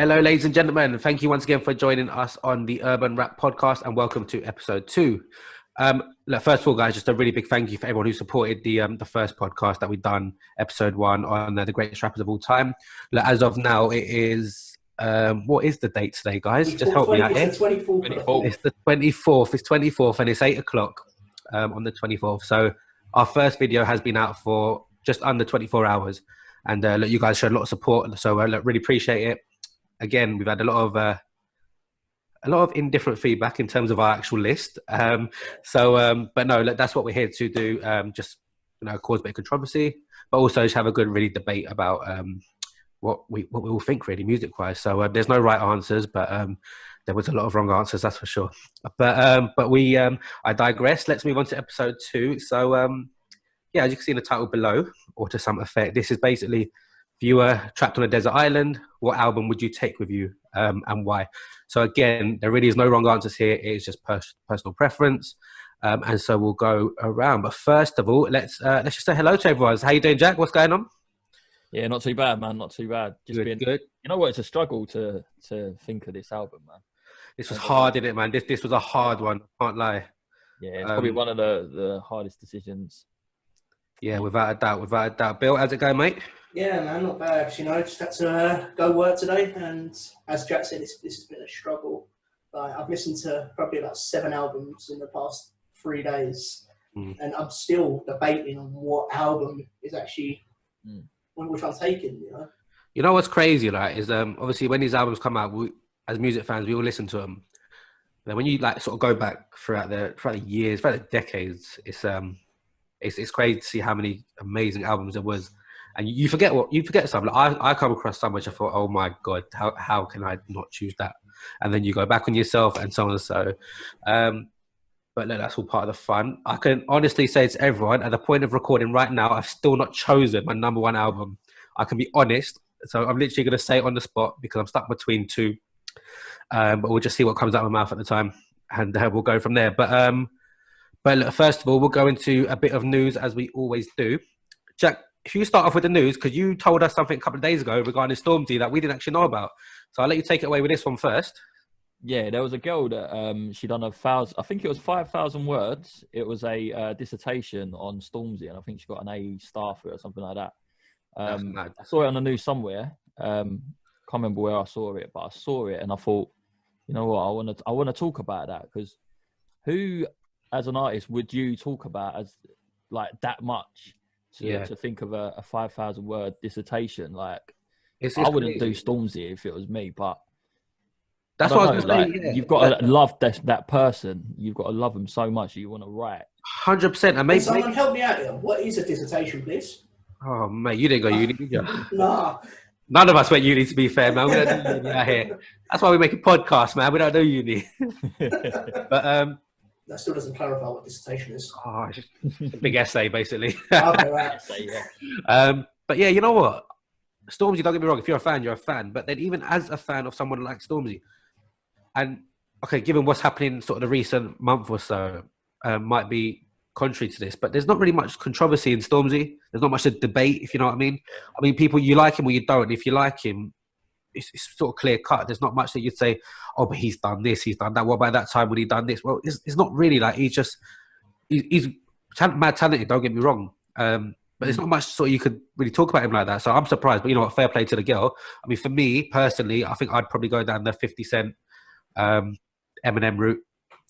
Hello, ladies and gentlemen. Thank you once again for joining us on the Urban Rap Podcast, and welcome to episode 2. Look, first of all, guys, just a really big thank you for everyone who supported the first podcast that we've done, episode 1, on the greatest rappers of all time. Look, as of now, it is what is the date today, guys? Just help me out here. It's the 24th. It's the 24th. It's 24th, and it's 8 o'clock on the 24th. So our first video has been out for just under 24 hours, and look, you guys showed a lot of support, so look, really appreciate it. Again, we've had a lot of indifferent feedback in terms of our actual list. But no, that's what we're here to do. Just cause a bit of controversy, but also just have a good, really debate about what we all think, really, music-wise. So there's no right answers, but there was a lot of wrong answers, that's for sure. But I digress. Let's move on to episode 2. So yeah, as you can see in the title below, or to some effect, this is basically: if you were trapped on a desert island, what album would you take with you, and why? So again, there really is no wrong answers here. It is just personal preference, and so we'll go around. But first of all, let's just say hello to everyone. How you doing, Jack? What's going on? Yeah, not too bad, man. Not too bad. Just good. You know what? It's a struggle to think of this album, man. This was hard, isn't it, man? This was a hard one. I can't lie. Yeah, it's probably one of the hardest decisions. Yeah, without a doubt. Bill, how's it going, mate? Yeah, man, not bad. Just had to go work today, and as Jack said, this has been a struggle. I've listened to probably about 7 albums in the past 3 days, and I'm still debating on what album is actually which I'm taking. You know what's crazy, right? Is obviously when these albums come out, as music fans, we all listen to them. Then when you sort of go back throughout the years, throughout the decades, it's crazy to see how many amazing albums there was. And you forget some. Like I come across some which I thought, oh my God, how can I not choose that? And then you go back on yourself and so on and so. But no, that's all part of the fun. I can honestly say to everyone, at the point of recording right now, I've still not chosen my number 1 album. I can be honest. So I'm literally going to say it on the spot because I'm stuck between 2. But we'll just see what comes out of my mouth at the time, and we'll go from there. But look, first of all, we'll go into a bit of news as we always do. Jack, if you start off with the news, because you told us something a couple of days ago regarding Stormzy that we didn't actually know about. So I'll let you take it away with this one first. Yeah, there was a girl that she done 1,000, I think it was 5,000 words. It was a dissertation on Stormzy, and I think she got an A star for it or something like that. I saw it on the news somewhere. Can't remember where I saw it, but I saw it and I thought, you know what, I want to talk about that, because who, as an artist, would you talk about as like that much to think of a 5,000 word dissertation? Like, I wouldn't do Stormzy if it was me, but that's what I was going to say. You've got to love that person. You've got to love them so much that you want to write. 100%. And maybe someone help me out here. What is a dissertation, please? Oh mate, you didn't go uni, did you? Nah. None of us went uni, to be fair, man. We don't do uni out here. That's why we make a podcast, man. We don't do uni. But that still doesn't clarify what dissertation is. Oh, it's just a big essay, basically. Okay, right. But yeah, you know what? Stormzy, don't get me wrong, if you're a fan, you're a fan. But then even as a fan of someone like Stormzy, and okay, given what's happening sort of the recent month or so, might be contrary to this, but there's not really much controversy in Stormzy. There's not much to debate, if you know what I mean. I mean, people, you like him or you don't. If you like him, it's sort of clear cut. There's not much that you'd say, oh, but he's done this, he's done that. What about that time when he done this? Well, it's not really like he's mad talented, don't get me wrong. But there's not much sort of you could really talk about him like that. So I'm surprised, but you know what, fair play to the girl. I mean, for me personally, I think I'd probably go down the 50 Cent, Eminem route.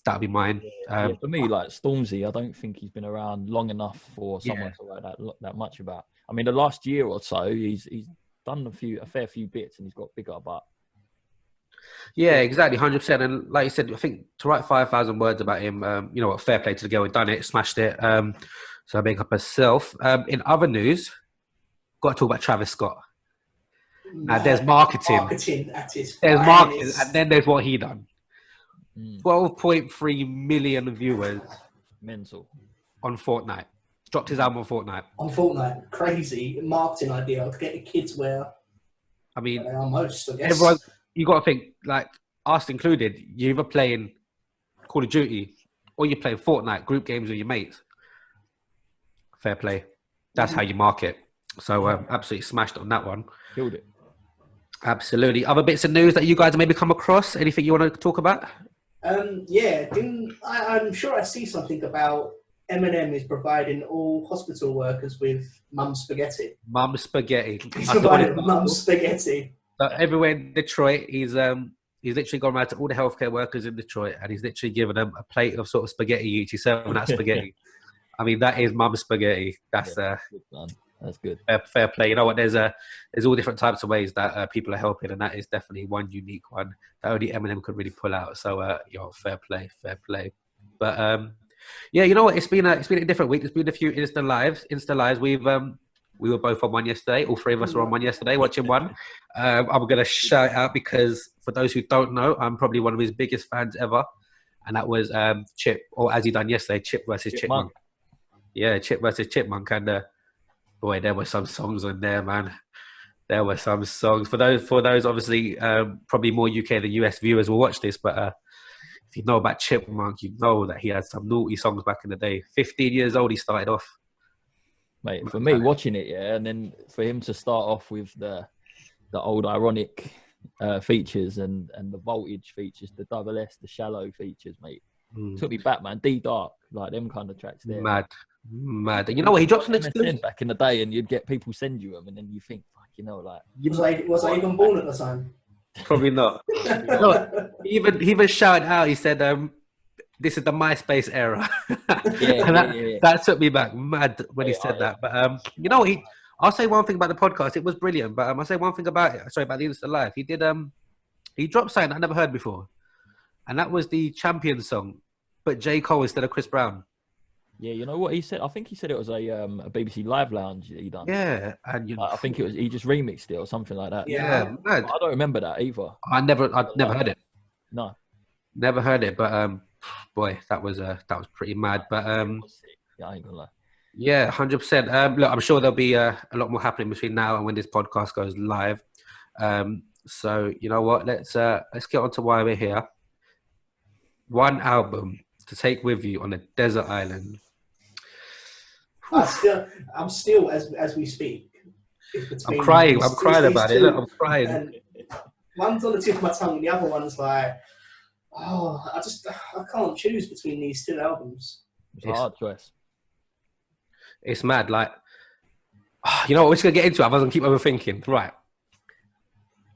That'd be mine. For me, like Stormzy, I don't think he's been around long enough for someone to write that much about. I mean, the last year or so, he's done a fair few bits and he's got bigger, but yeah, exactly, 100%. And like you said, I think to write 5,000 words about him, you know what, fair play to the girl who done it, smashed it. So I make up herself. In other news, got to talk about Travis Scott. Now there's marketing. There's marketing, and then there's what he done. 12.3 million viewers. Mental. On Fortnite. Dropped his album on Fortnite. On Fortnite. Crazy marketing idea to get the kids where I mean, they are most, I guess. Everyone, you got to think, like us included, you're either playing Call of Duty or you're playing Fortnite, group games with your mates. Fair play. That's how you market. So absolutely smashed on that one. Killed it. Absolutely. Other bits of news that you guys maybe come across? Anything you want to talk about? Yeah, I'm sure I see something about M&M is providing all hospital workers with mum spaghetti. Mum spaghetti. He's providing mum spaghetti. So everywhere in Detroit, he's literally gone around to all the healthcare workers in Detroit, and he's literally given them a plate of sort of spaghetti each. He's serving that spaghetti. I mean, that is mum spaghetti. That's that's good. Fair play. You know what? There's all different types of ways that people are helping, and that is definitely one unique one that only M&M could really pull out. So, fair play. But yeah, you know what? It's been a different week. There's been a few Insta lives. We were both on one yesterday. All three of us were on one yesterday, watching one. I'm gonna shout out because for those who don't know, I'm probably one of his biggest fans ever, and that was Chip, or as he done yesterday, Chip versus Chipmunk. Yeah, Chip versus Chipmunk, and boy, there were some songs on there, man. There were some songs for those obviously probably more UK than US viewers will watch this, but if you know about Chipmunk, you know that he had some naughty songs back in the day. 15 years old, he started off. Mate, for me watching it, yeah, and then for him to start off with the old ironic features and the voltage features, the double S, the shallow features, mate. Took me back, man. D Dark, like them kind of tracks there. Mad. And you know what? He drops an exclusive back in the day, and you'd get people send you them, and then you think, fuck, you know, like. Was I even born at the time? Probably not. No, he even shouted out. He said, "This is the MySpace era." That took me back mad when he said that. But you know what? I'll say one thing about the podcast. It was brilliant. But I'll say one thing about it. Sorry, about the Insta Live. He did. He dropped something I never heard before, and that was the Champion song, but J. Cole instead of Chris Brown. Yeah, you know what he said? I think he said it was a BBC Live Lounge that he done. Yeah, and I think it was he just remixed it or something like that. Yeah, I don't remember that either. I'd never heard it. No, never heard it. But boy, that was pretty mad. But yeah, I ain't gonna lie. Yeah, 100%. Look, I'm sure there'll be a lot more happening between now and when this podcast goes live. So you know what? Let's get on to why we're here. One album to take with you on a desert island. I'm still as we speak. I'm crying about it. Look, I'm crying. And one's on the tip of my tongue, and the other one's like, I can't choose between these two albums. It's a hard choice. It's mad. Like, you know what? We're just gonna get into it. I wasn't keep overthinking. Right.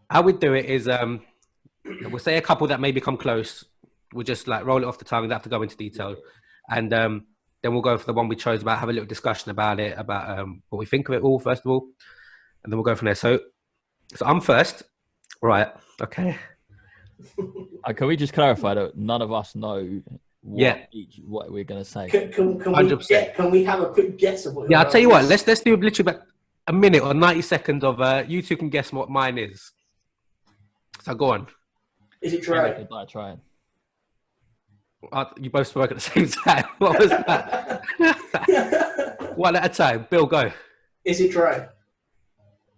How we do it is, we'll say a couple that maybe come close. We'll just like roll it off the tongue. We don't have to go into detail, and then we'll go for the one we chose about. Have a little discussion about it, about what we think of it all first of all, and then we'll go from there. So I'm first. Right. Okay. Can we just clarify that none of us know what we're gonna say? Can we have a quick guess of what? Yeah, I'll tell you what. Let's do literally about a minute or 90 seconds of you two can guess what mine is. So go on. Is it Dre? Trying. You both spoke at the same time. What was that? One at a time. Bill, go. Is it Dre?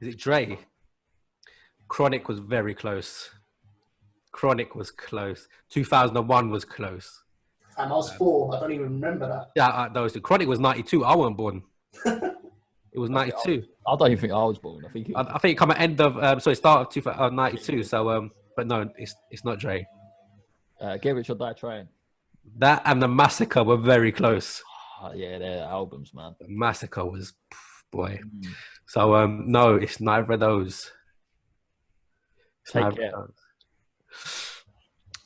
Is it Dre? Chronic was very close. Chronic was close. 2001 was close. And I was 4. I don't even remember that. Yeah, those two. Chronic was 92. I wasn't born. It was 92. I don't even think I was born. I think it come at end of start of 92. So but no, it's not Dre. Get Rich or Die Trying. That and the Massacre were very close. Yeah, they're albums, man. The Massacre was, boy. So no, it's neither of those. Take care.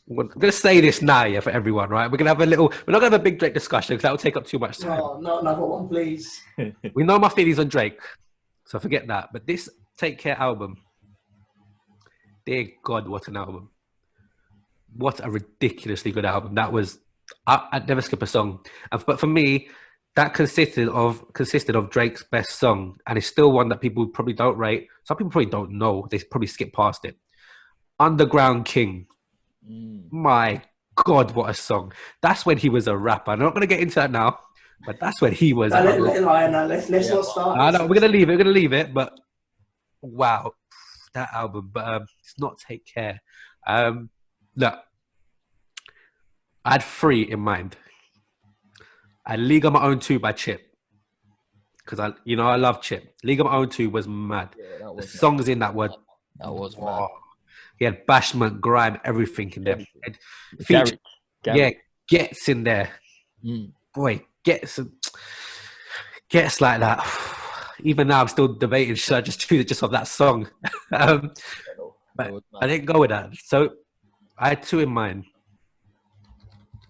We're gonna say this now, yeah, for everyone, right? We're gonna have we're not gonna have a big Drake discussion because that will take up too much time. No, not another one, please. We know my feelings on Drake, so forget that. But this Take Care album, dear God, what an album! What a ridiculously good album that was. I'd never skip a song, but for me, that consisted of Drake's best song, and it's still one that people probably don't rate. Some people probably don't know; they probably skip past it. Underground King. My God, what a song! That's when he was a rapper. I'm not going to get into that now, but that's when he was. Let's not start. No, we're going to leave it. We're going to leave it. But wow, that album. But it's not Take Care. Look, I had 3 in mind. I had League of My Own 2 by Chip, because I love Chip. League of My Own 2 was mad. The songs in that were That was mad. He had Bashment, Grime, everything in there. Garage. Yeah, Gets in there. Boy, Gets like that. Even now, I'm still debating, should I just choose it just off that song? But I didn't go with that. So I had two in mind.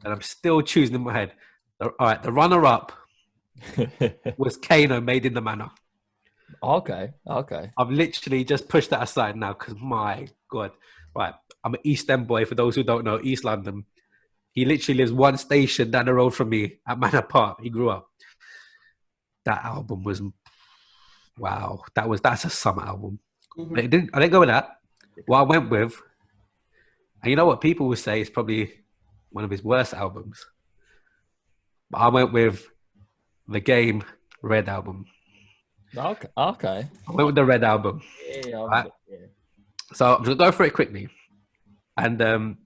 And I'm still choosing in my head. All right, the runner-up was Kano, Made in the Manor. Okay. I've literally just pushed that aside now because, my God. Right, I'm an East End boy. For those who don't know, East London. He literally lives one station down the road from me at Manor Park. He grew up. That album was, wow. That's a summer album. Mm-hmm. But I didn't go with that. What I went with, and you know what people would say is probably one of his worst albums. But I went with the Game Red album. Okay. I went with the Red album. Yeah. Right? So I'm gonna go for it quickly, and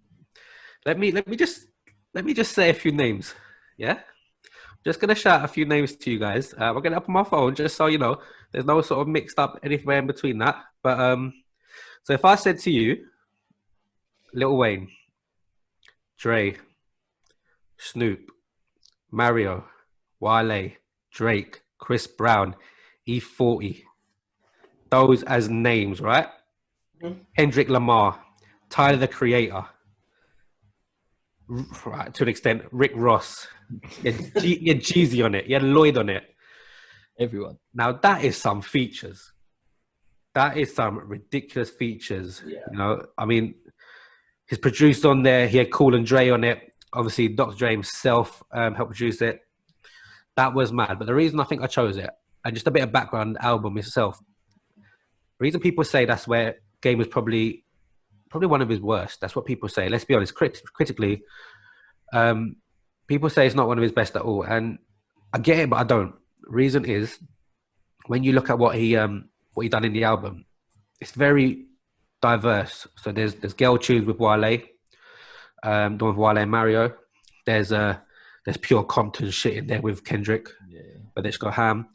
let me just say a few names. Yeah, just gonna shout a few names to you guys. We're gonna up on my phone just so you know there's no sort of mixed up anywhere in between that. But so if I said to you, Lil Wayne, Dre, Snoop, Mario, Wale, Drake, Chris Brown, E40, those as names, right? Kendrick Lamar, Tyler the Creator, right, to an extent, Rick Ross. You had Jeezy on it. You had Lloyd on it. Everyone. Now, that is some features. That is some ridiculous features. Yeah. You know, I mean, he's produced on there. He had Cool and Dre on it. Obviously, Dr. Dre himself helped produce it. That was mad. But the reason I think I chose it, and just a bit of background on the album itself, the reason people say that's where Game was probably one of his worst. That's what people say. Let's be honest. Critically, people say it's not one of his best at all, and I get it, but I don't. Reason is, when you look at what he done in the album, it's very diverse. So there's girl tunes with Wale, the one with Wale and Mario. There's pure Compton shit in there with Kendrick, but they just go ham.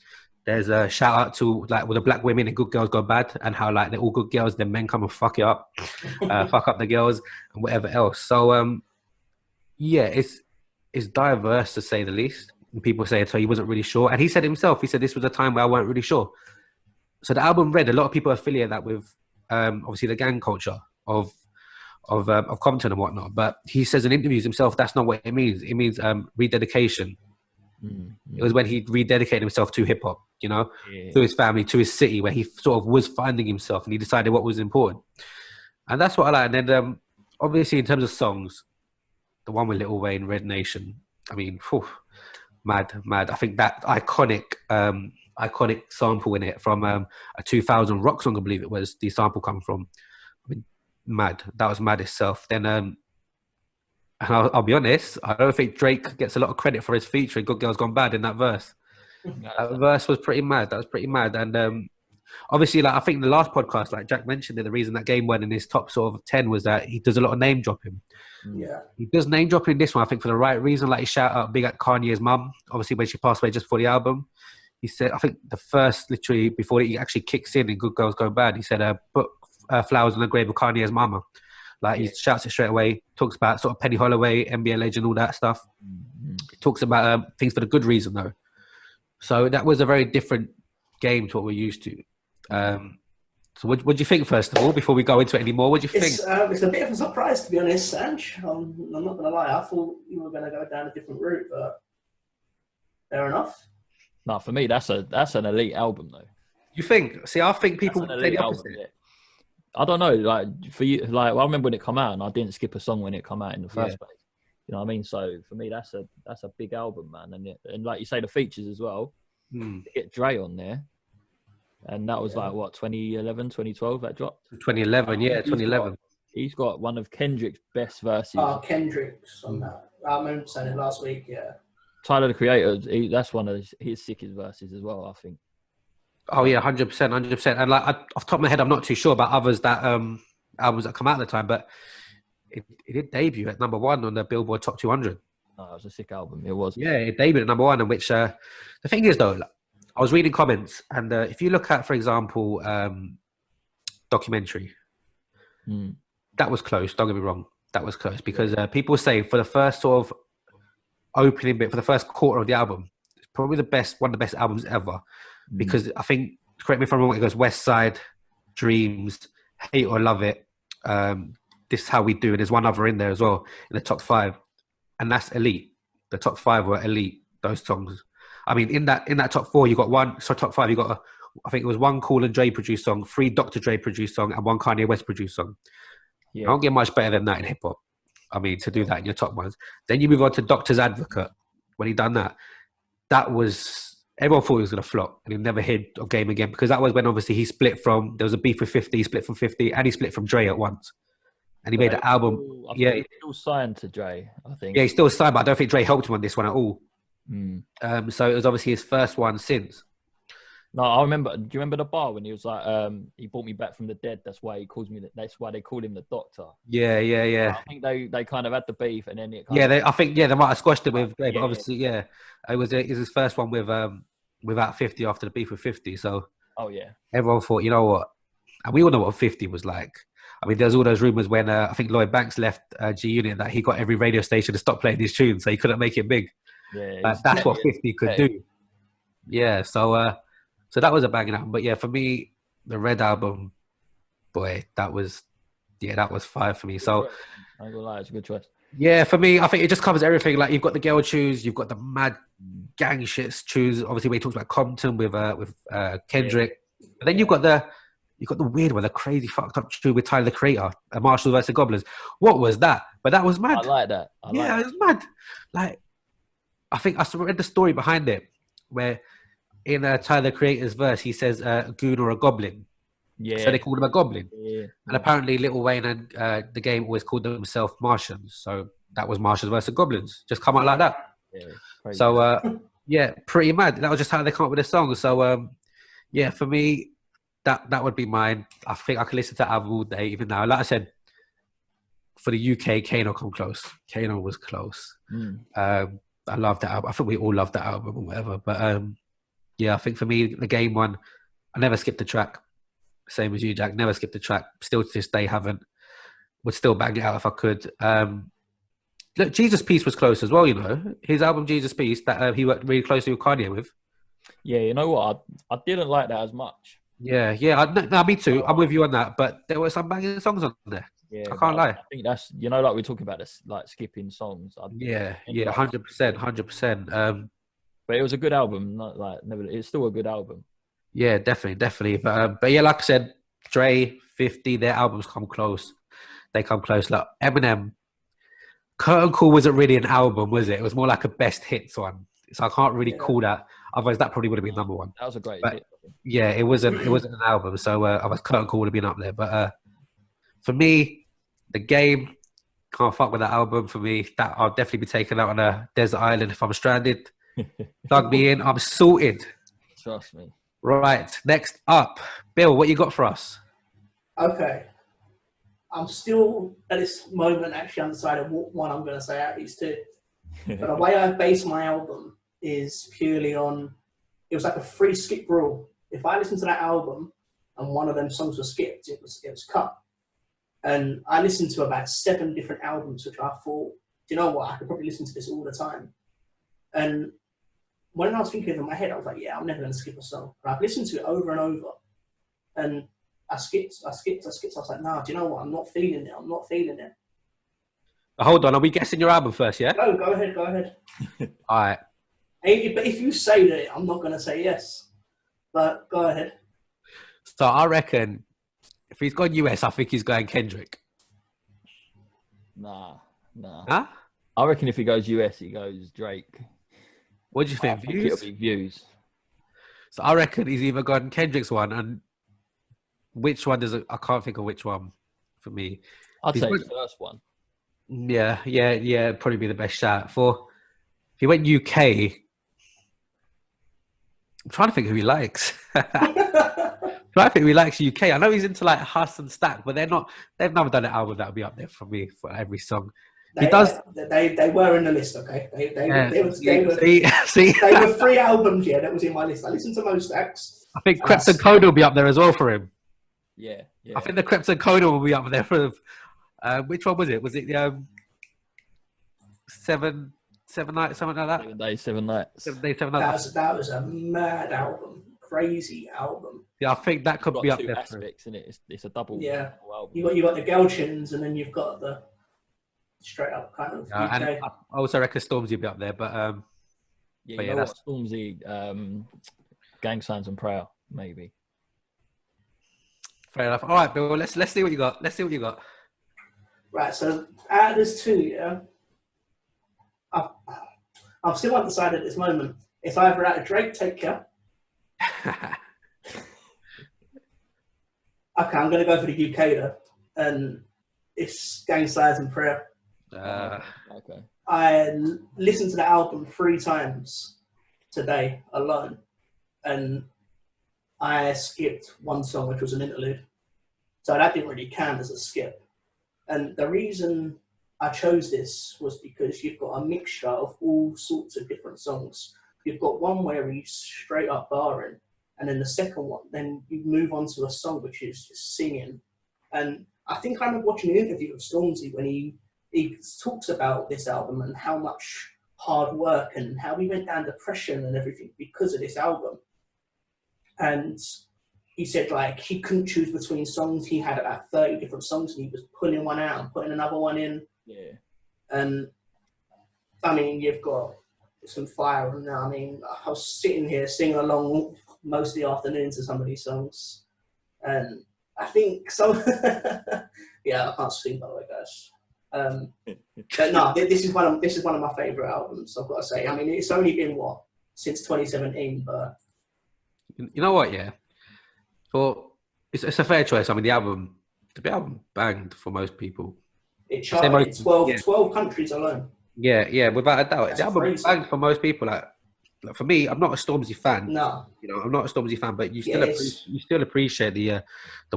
There's a shout out to like with the black women and Good Girls Go Bad, and how like they're all good girls, then men come and fuck it up, fuck up the girls and whatever else. So yeah, it's diverse to say the least. And people say so he wasn't really sure, and he said himself, he said this was a time where I weren't really sure. So the album Red, a lot of people affiliate that with obviously the gang culture of Compton and whatnot, but he says in interviews himself that's not what it means. It means rededication. It was when he rededicated himself to hip hop, you know, to his family, to his city, where he sort of was finding himself, and he decided what was important. And that's what I like. And then obviously in terms of songs, the one with Lil Wayne, Red Nation, I mean, mad. I think that iconic sample in it from a 2000 rock song, I believe it was, the sample come from. I mean, mad. That was mad itself. Then I'll be honest, I don't think Drake gets a lot of credit for his feature in Good Girls Gone Bad in that verse. That verse was pretty mad. That was pretty mad. And obviously, like I think the last podcast, like Jack mentioned it, the reason that game went in his top sort of 10 was that he does a lot of name dropping. Yeah. He does name dropping in this one, I think, for the right reason. Like he shout out big at Kanye's mum, obviously when she passed away just before the album. He said, I think the first, literally, before he actually kicks in Good Girls Go Bad, he said, put flowers on the grave of Kanye's mama. Like he shouts it straight away, talks about sort of Penny Holloway, NBA legend, all that stuff. He talks about things for the good reason though. So that was a very different game to what we're used to. So what do you think, first of all, before we go into it anymore? What do you think? It's a bit of a surprise, to be honest, Sanj. I'm not going to lie. I thought you were going to go down a different route, but fair enough. No, for me, that's an elite album though. You think? See, I think people say the opposite. Album, yeah. I don't know, like for you, like well, I remember when it come out, and I didn't skip a song when it come out in the first place. You know what I mean? So for me, that's a big album, man. And like you say, the features as well. Get Dre on there, and that was like what 2011, 2012 that dropped. 2011, yeah, 2011. He's got one of Kendrick's best verses. Oh, Kendrick's on that. I remember saying it last week. Yeah. Tyler the Creator, that's one of his sickest verses as well, I think. Oh yeah, 100%. And like off the top of my head, I'm not too sure about others that albums that come out at the time, but it did debut at number 1 on the Billboard Top 200. Oh, it was a sick album. It was. Yeah, it debuted at number 1. In which the thing is though, like, I was reading comments, and if you look at, for example, Documentary, That was close. Don't get me wrong. That was close because people say for the first sort of opening bit, for the first quarter of the album, it's probably one of the best albums ever. Because I think, correct me if I'm wrong, it goes West Side, Dreams, Hate or Love It, This Is How We Do, and there's one other in there as well in the top 5, and that's elite. The top 5 were elite. Those songs. I mean, in that top 4, you got top 5, you got I think it was 1 Cool and Dre produced song, 3 Dr. Dre produced song, and 1 Kanye West produced song. Yeah. I don't get much better than that in hip hop. I mean, to do that in your top ones. Then you move on to Doctor's Advocate. When he done that, everyone thought he was going to flop, and he never hit a game again because that was when obviously he split from. There was a beef with 50, he split from 50, and he split from Dre at once. And he made an album. He's still signed to Dre, I think. Yeah, he's still signed, but I don't think Dre helped him on this one at all. So it was obviously his first one since. No, I remember. Do you remember the bar when he was like, he brought me back from the dead? That's why he calls me. That's why they called him the Doctor. Yeah. I think they kind of had the beef, and then I think they might have squashed it with Dre, but obviously, it was his first one with without 50 after the beef with 50. So everyone thought, you know what, and we all know what 50 was like. I mean, there's all those rumors when I think Lloyd Banks left G Unit that he got every radio station to stop playing his tunes, so he couldn't make it big. Yeah, that's what 50 could do. Yeah, so that was a banging album. But yeah, for me, the Red album, boy, that was 5 for me. So I ain't gonna lie, it's a good choice. Yeah, for me, I think it just covers everything. Like you've got the girl tunes, you've got the mad gang shit tunes. Obviously, when he talks about Compton with Kendrick, and then you've got the weird one, the crazy fucked up tune with Tyler the Creator, Marshall vs. Goblins. What was that? But that was mad. I like that. It was mad. Like I think I read the story behind it, where in Tyler the Creator's verse he says a goon or a goblin. Yeah. So they called him a goblin. Yeah. And apparently Lil Wayne and the Game always called themselves Martians. So that was Martians versus Goblins. Just come out like that. Yeah, so, pretty mad. That was just how they come up with the song. So, for me, that would be mine. I think I could listen to the album all day, even now. Like I said, for the UK, Kano come close. Kano was close. I love that album. I think we all love that album or whatever. But, I think for me, the Game one, I never skipped a track. Same as you, Jack. Never skipped a track. Still to this day, haven't. Would still bang it out if I could. Look, Jesus Peace was close as well, you know. His album, Jesus Peace, that he worked really closely with Kanye with. Yeah, you know what? I didn't like that as much. Yeah. No, me too. I'm with you on that. But there were some banging songs on there. Yeah, I can't lie. I think that's, like we're talking about this, like skipping songs. 100%. But it was a good album. It's still a good album. Yeah, definitely. But yeah, like I said, Dre, 50, their albums come close. They come close. Like Eminem, Curtain Call wasn't really an album, was it? It was more like a best hits one. So I can't really call that. Otherwise, that probably would have been number one. That was a great hit. Yeah, it wasn't an album. So otherwise, Curtain Call would have been up there. But for me, The Game, can't fuck with that album. For me, that I'll definitely be taken out on a desert island if I'm stranded. Plug me in. I'm sorted. Trust me. Right, next up, Bill, what you got for us? Okay. I'm still, at this moment, actually undecided what one I'm going to say out of these two. But the way I base my album is purely on, it was like a free skip rule. If I listened to that album and one of them songs was skipped, it was cut. And I listened to about 7 different albums, which I thought, do you know what, I could probably listen to this all the time. And when I was thinking in my head, I was like, I'm never going to skip a song. But I've listened to it over and over. And I skipped. I was like, nah, do you know what? I'm not feeling it. Hold on, are we guessing your album first, yeah? No, go ahead. All right. But if you say that, I'm not going to say yes. But go ahead. So I reckon if he's gone US, I think he's going Kendrick. Nah. Huh? I reckon if he goes US, he goes Drake. What do you think? Views? It'll be Views. So I reckon he's either gone Kendrick's one, and which one does it? I can't think of which one for me. I'd say the first one. Yeah, probably be the best shout. For if he went UK, I'm trying to think who he likes. I think he likes UK. I know he's into like Huss and Stack, but they've never done an album that'll be up there for me for every song. They were in the list, okay? They were 3 albums, that was in my list. I listened to most acts. I think Krept and Code will be up there as well for him. Yeah. Yeah. I think the Krept and Konan will be up there for. Which one was it? Was it the seven nights, something like that? 7 days, 7 nights. 7 days, 7 nights. That was a mad album, crazy album. Yeah, I think that could be up two there. Aspects in it. It's a double. Yeah, album. you got the girl tunes, and then you've got the straight up kind of UK. And I also reckon Stormzy will be up there, but yeah, but you know what, Stormzy, Gang Signs and Prayer, maybe. Fair enough. All right, Bill. Let's see what you got. Let's see what you got. Right. So out of this two, yeah, I'm still undecided at this moment. It's either out of Drake, Take Care. Okay, I'm going to go for the UK though, and it's Gang Signs and Prayer. Okay. I listened to the album 3 times today alone, and I skipped one song, which was an interlude. So that didn't really count as a skip. And the reason I chose this was because you've got a mixture of all sorts of different songs. You've got one where he's straight up barring, and then the second one, then you move on to a song which is just singing. And I think I remember watching an interview of Stormzy when he talks about this album and how much hard work and how he went down depression and everything because of this album. And he said, like, he couldn't choose between songs. He had about 30 different songs and he was pulling one out and putting another one in. Yeah. And, I mean, you've got some fire on there. I mean, I was sitting here singing along most of the afternoon to some of these songs. And I think some... yeah, I can't sing, by the way, guys. But no, this is one of my favourite albums, I've got to say. I mean, it's only been, since 2017, but... You know what, yeah? Well, it's a fair choice. I mean, the album banged for most people. It charted in 12 countries alone. Yeah, without a doubt. That's the album crazy. banged for most people. Like for me, I'm not a Stormzy fan. No. You know, I'm not a Stormzy fan, but you still appreciate the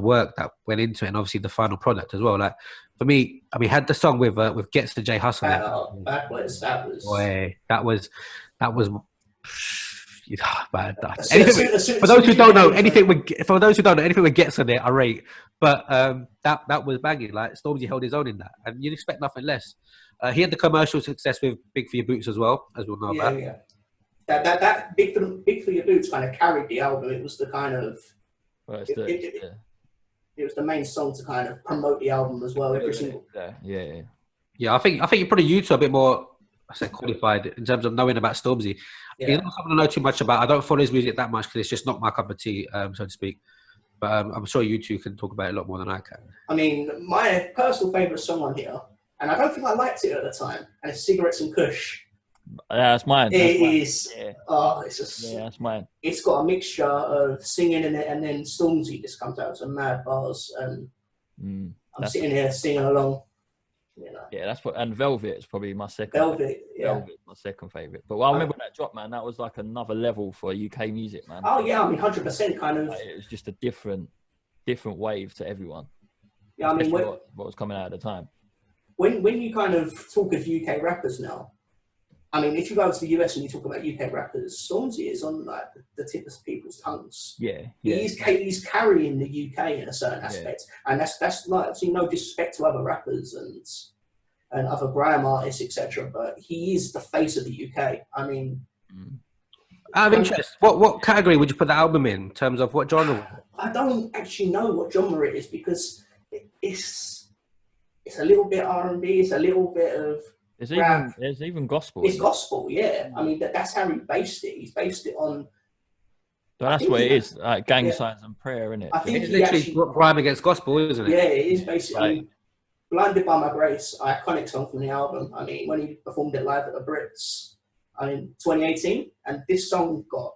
work that went into it, and obviously the final product as well. Like for me, I mean, had the song with Gets the J Hustle. That was. Man, for those who don't know, anything with Gets on it, I rate. But that was banging. Like Stormzy held his own in that, and you'd expect nothing less. He had the commercial success with Big for Your Boots as well, as we'll know about. Yeah. That Big for Your Boots kind of carried the album. It was the kind of it was the main song to kind of promote the album as well. Every single. Yeah. I think you probably used to a bit more. I said qualified in terms of knowing about Stormzy. Yeah. He's not something I know too much about. I don't follow his music that much because it's just not my cup of tea, so to speak. But I'm sure you two can talk about it a lot more than I can. I mean, my personal favourite song on here, and I don't think I liked it at the time, and it's Cigarettes and Kush. Yeah, that's mine. It's just... Yeah, that's mine. It's got a mixture of singing in it, and then Stormzy just comes out with some mad bars, and I'm sitting here singing along. You know. Yeah, that's what. And Velvet is probably my second. Velvet, my second favorite. But I remember that drop, man. That was like another level for UK music, man. Oh yeah, I mean, 100% kind of. Like, it was just a different wave to everyone. Yeah, I mean, what was coming out at the time. When you kind of talk of UK rappers now, I mean, if you go to the US and you talk about UK rappers, Stormzy is on like the tip of people's tongues. Yeah. He's carrying the UK in a certain aspect, and that's like, obviously no disrespect to other rappers and other grime artists, etc. But he is the face of the UK. I mean, out of interest, what category would you put the album in terms of what genre? I don't actually know what genre it is because it's a little bit R&B, it's a little bit of. There's even gospel. It's gospel, yeah. I mean, that's how he based it. He's based it on... So that's what it is, like Gang Signs and Prayer, isn't it? I think it's literally grime against gospel, isn't it? Yeah, it is basically... Blinded by My Grace, iconic song from the album. I mean, when he performed it live at the Brits, in 2018, and this song got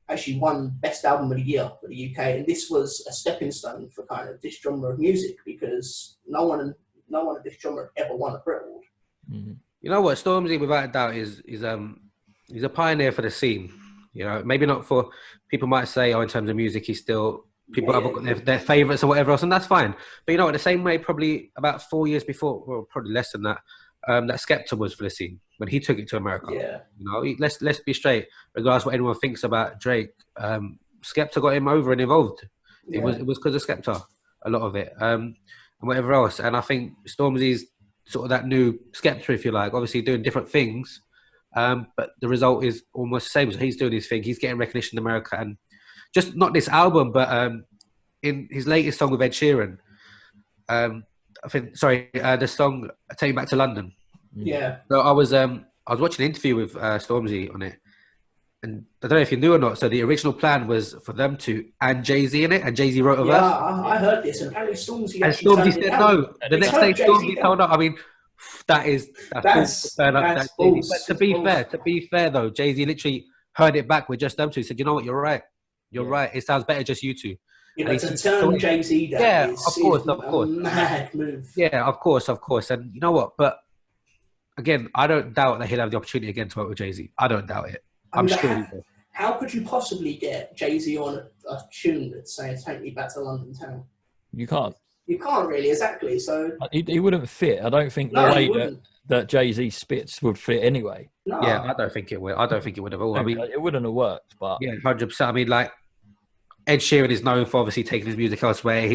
actually won Best Album of the Year for the UK, and this was a stepping stone for kind of this genre of music because no one of this genre ever won a Brit Award. Mm-hmm. You know what, Stormzy, without a doubt, is he's a pioneer for the scene. You know, maybe not for people might say, in terms of music, he's still people have got their favourites or whatever else, and that's fine. But you know, in the same way, probably about 4 years before, well, probably less than that, that Skepta was for the scene when he took it to America. Yeah, you know, let's be straight. Regardless of what anyone thinks about Drake, Skepta got him over and involved. It was because of Skepta. a lot of it, and whatever else. And I think Stormzy's sort of that new Skepta, if you like, obviously doing different things, but the result is almost the same. So he's doing his thing. He's getting recognition in America, and just not this album, but in his latest song with Ed Sheeran, I think, sorry, the song "Take Me Back to London." Yeah. So I was watching an interview with Stormzy on it, and I don't know if you knew or not. So the original plan was for them to and Jay-Z in it, and Jay-Z wrote a verse. I heard this, and apparently Stormzy and Stormzy said no. The next day, Stormzy told up. I mean, that's false. But to be fair though, Jay-Z literally heard it back with just them two. He said, "You know what? You're right. You're right. It sounds better just you two." Yeah, but to turn Jay-Z down is a mad move. Yeah, of course. And you know what? But again, I don't doubt that he'll have the opportunity again to work with Jay-Z. I don't doubt it. I'm sure. How could you possibly get Jay-Z on a tune that's saying "Take Me Back to London Town"? You can't. You can't really, exactly. So he wouldn't fit. I don't think the way that Jay-Z spits would fit anyway. No. Yeah, I don't think it would. I don't think it would have all. I mean, it wouldn't have worked. But yeah, 100%. I mean, like, Ed Sheeran is known for obviously taking his music elsewhere.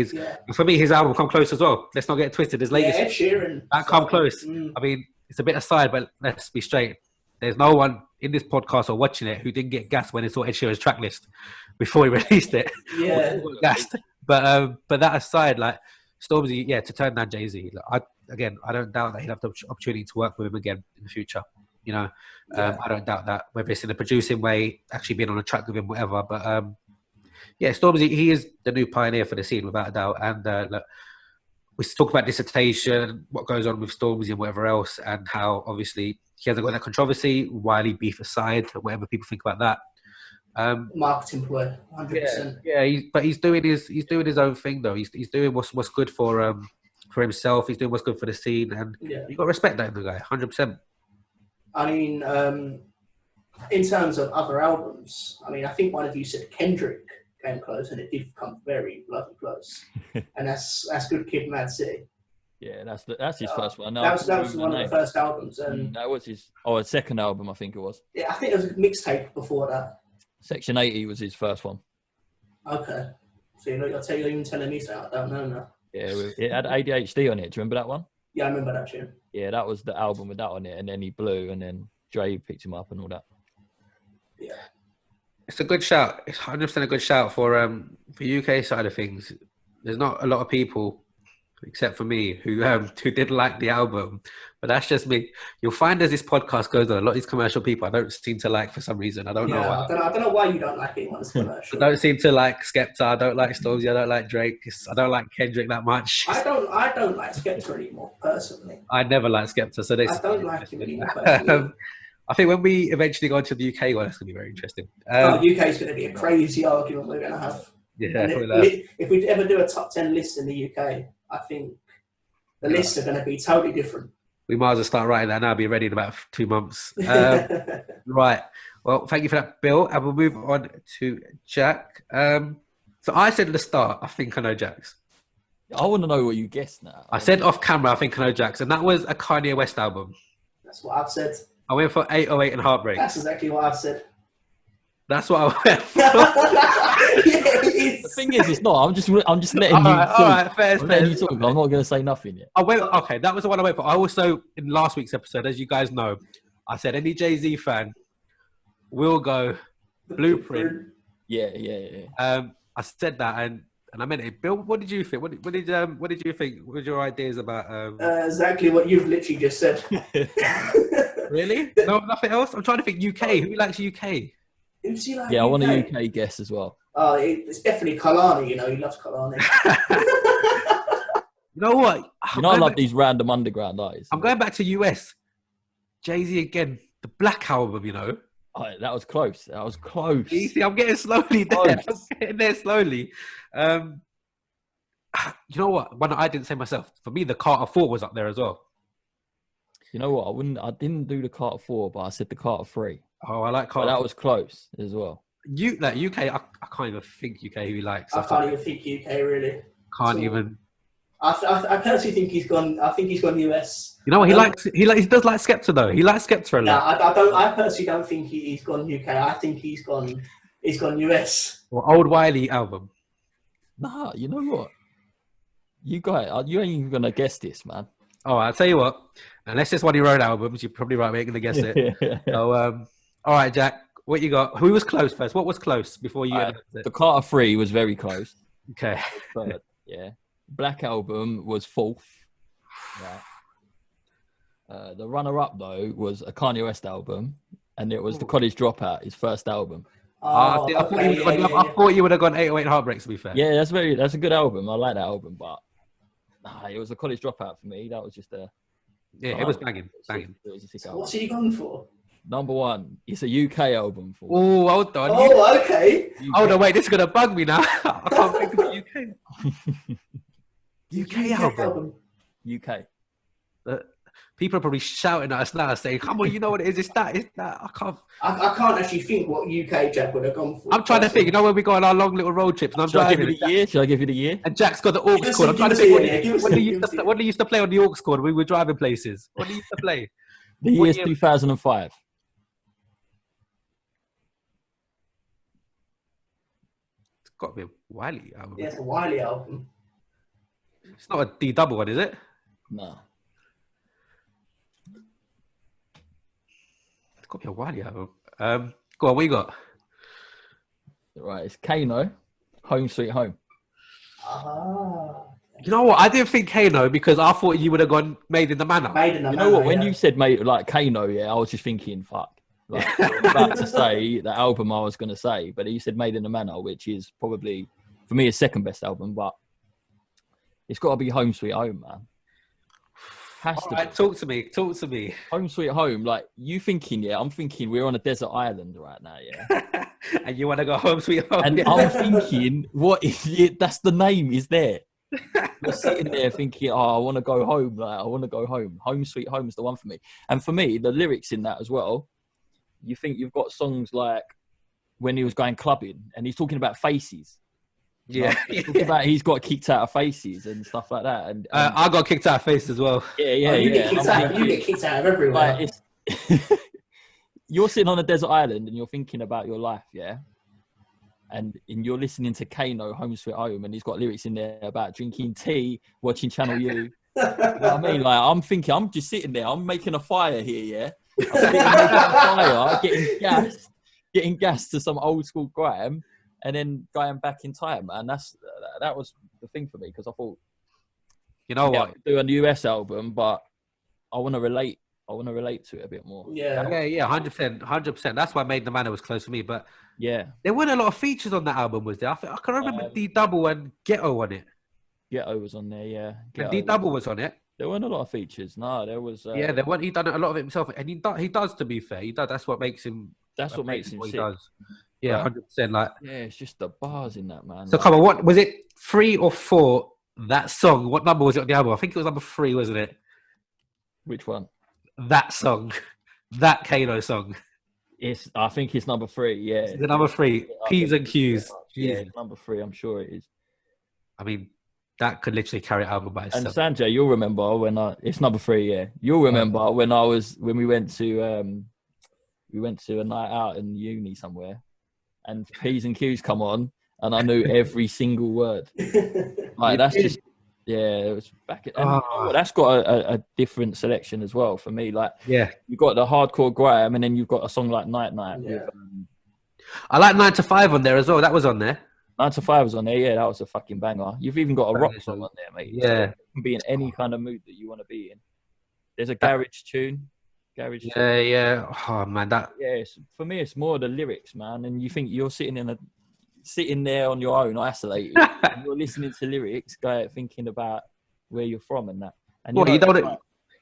For me, his album Come Close as well. Let's not get it twisted. His latest, Ed Sheeran, that Come Close. I mean, it's a bit aside, but let's be straight. There's no one in this podcast or watching it who didn't get gassed when they saw Ed Sheeran's track list before he released it. Yeah, gassed. But that aside, like Stormzy, to turn down Jay-Z. Like, I don't doubt that he'll have the opportunity to work with him again in the future. You know, I don't doubt that, whether it's in a producing way, actually being on a track with him, whatever. But Stormzy, he is the new pioneer for the scene, without a doubt. And look, we talk about dissertation, what goes on with Stormzy and whatever else, and how obviously he hasn't got that controversy. Wiley beef aside, whatever people think about that. Marketing ploy, 100%. Yeah, but he's doing his own thing though. He's doing what's good for himself. He's doing what's good for the scene, and you got to respect that in the guy, 100%. I mean, in terms of other albums, I mean, I think one of you said Kendrick came close, and it did come very bloody close. And that's Good Kid, Mad City. Yeah, that's his first one. That was one of the first albums, and that was his second album, I think it was. Yeah, I think there was a mixtape before that. Section 80 was his first one. Okay, so you're even telling me something I don't know now. Yeah, it had ADHD on it. Do you remember that one? Yeah, I remember that tune. Yeah, that was the album with that on it, and then he blew, and then Dre picked him up and all that. Yeah. It's a good shout. It's 100% a good shout for UK side of things. There's not a lot of people, except for me, who didn't like the album, but that's just me. You'll find as this podcast goes on, a lot of these commercial people I don't seem to like for some reason. I don't know why. I don't know why you don't like anyone that's commercial. I don't seem to like Skepta. I don't like Stormzy. I don't like Drake. I don't like Kendrick that much. I don't like Skepta anymore, personally. I never liked Skepta, so I don't like him anymore, personally. I think when we eventually go into the UK one, it's going to be very interesting. UK is going to be a crazy argument we're going to have. Yeah, if we ever do a top 10 list in the UK, I think the lists are going to be totally different. We might as well start writing that now. Be ready in about 2 months. Right. Well, thank you for that, Bill. And we'll move on to Jack. So I said at the start, I think I know Jack's. I want to know what you guessed now. I said off camera, I think I know Jack's. And that was a Kanye West album. That's what I've said. I went for 808 and Heartbreak. That's exactly what I've said. That's what I went for. The thing is, it's not. I'm just letting you talk. All right, fair. Letting you talk. I'm not going to say nothing yet. Okay, that was the one I went for. I also, in last week's episode, as you guys know, I said any Jay-Z fan will go Blueprint. Yeah. I said that and I meant it. Bill, what did you think? What did you think? What were your ideas about? Exactly what you've literally just said. Really? No, nothing else. I'm trying to think UK. Who likes UK? I want a UK guess as well. It's definitely Kalani. You know, he loves Kalani. You know what? I love these random underground artists. I'm going back to US. Jay-Z again. The Black Album. You know. Oh, that was close. You see, I'm getting slowly there. I'm getting there slowly. You know what? One I didn't say myself. For me, the Carter 4 was up there as well. You know what? I didn't do the Carter 4, but I said the Carter 3. Oh, I like Carter. But that was close as well. UK, I can't even think UK who he likes. I can't even think UK really. Can't even. I personally think he's gone. I think he's gone US. You know what? He does like Skepta though. He likes Skepta a lot. I personally don't think he's gone UK. I think he's gone US. Or Old Wiley album. Nah, you know what? You ain't even gonna guess this, man. Oh, I'll tell you what. Unless it's one of your own albums, you're probably right. We ain't gonna guess it. So, all right, Jack. What you got? Who was close first? What was close before you announced it? The Carter 3 was very close. Okay. Third, yeah. Black Album was fourth. Right. The runner-up though was a Kanye West album, and it was The College Dropout, his first album. Oh, I thought you would have gone 808 Heartbreaks, to be fair. Yeah, that's a good album. I like that album, but it was a College Dropout for me. That was just a it was banging. It was a sick album. What's he gone for? Number one, it's a UK album. Oh, hold on. Oh, okay. Hold on, wait, this is gonna bug me now. I can't think of the UK album. UK. People are probably shouting at us now, saying, "Come on, you know what it is? It's that. I can't. I can't actually think what UK Jack would have gone for. I'm trying to think. You know when we go on our long little road trips, and I'm driving. Should I give you the year? And Jack's got the aux cord. I'm trying to think what they used to play on the aux cord when we were driving places. What they used to play? The year's 2005. It's got to be a Wiley album. Yeah, it's a Wiley album. It's not a D double one, is it? No. It's got to be a Wiley album. Go on, what you got? Right, it's Kano, Home Sweet Home. Ah. You know what? I didn't think Kano because I thought you would have gone Made in the Manor. Made in the Manor. You know what? When you said Kano, I was just thinking, fuck. Like, I was about to say the album I was going to say, but you said Made in the Manor, which is probably, for me, his second best album, but it's got to be Home Sweet Home, man. Has to be. Talk to me. Home Sweet Home, like, you thinking, I'm thinking we're on a desert island right now, yeah? And you want to go Home Sweet Home. And I'm thinking, what is it? That's the name is there. You're sitting there thinking, I want to go home. Like, I want to go home. Home Sweet Home is the one for me. And for me, the lyrics in that as well, you think you've got songs like when he was going clubbing and he's talking about faces. Yeah. Like, talking about he's got kicked out of faces and stuff like that. And I got kicked out of Faces as well. Yeah. You get kicked out of everywhere. Like, you're sitting on a desert island and you're thinking about your life, yeah? And you're listening to Kano, Home Sweet Home, and he's got lyrics in there about drinking tea, watching Channel U. You know what I mean? Like, I'm thinking, I'm just sitting there, I'm making a fire here, yeah? I'm making a fire, getting gassed to some old school grime, and then going back in time, man. That was the thing for me, because I thought, you know what? I could do a US album, but I want to relate to it a bit more. Yeah, 100%. That's why Made in the Manor was close for me. But yeah, there weren't a lot of features on that album, was there? I can remember D Double and Ghetto on it. Ghetto was on there, yeah. And D Double was on it. There weren't a lot of features. No, there was. Yeah, there weren't. He done a lot of it himself, and he does. To be fair, he does. That's what makes him. That's what makes him. What sick. he does. Yeah, 100%. Like, yeah, it's just the bars in that, man. So come on, what was it? 3 or 4? That song. What number was it on the album? I think it was number 3, wasn't it? Which one? That song, that Kano song. I think it's number 3. Yeah, the number 3. P's and Q's. Yeah, it's number 3. I'm sure it is. I mean, that could literally carry an album by itself. And Sanjay, you'll remember it's number 3. Yeah, you'll remember when we went to a night out in uni somewhere, and P's and Q's come on, and I knew every single word. Like that's just. Yeah, it was back at. That's got a different selection as well for me. Like, yeah, you've got the hardcore grime, and then you've got a song like Night Night. Yeah. With, I like 9 to 5 on there as well. That was on there. 9 to 5 was on there. Yeah, that was a fucking banger. You've even got a rock song on there, mate. Yeah, so you can be in any kind of mood that you want to be in. There's a garage tune. Yeah. Oh man, that. Yeah, for me, it's more the lyrics, man. And you think you're sitting there on your own, isolated, and you're listening to lyrics, thinking about where you're from and that. And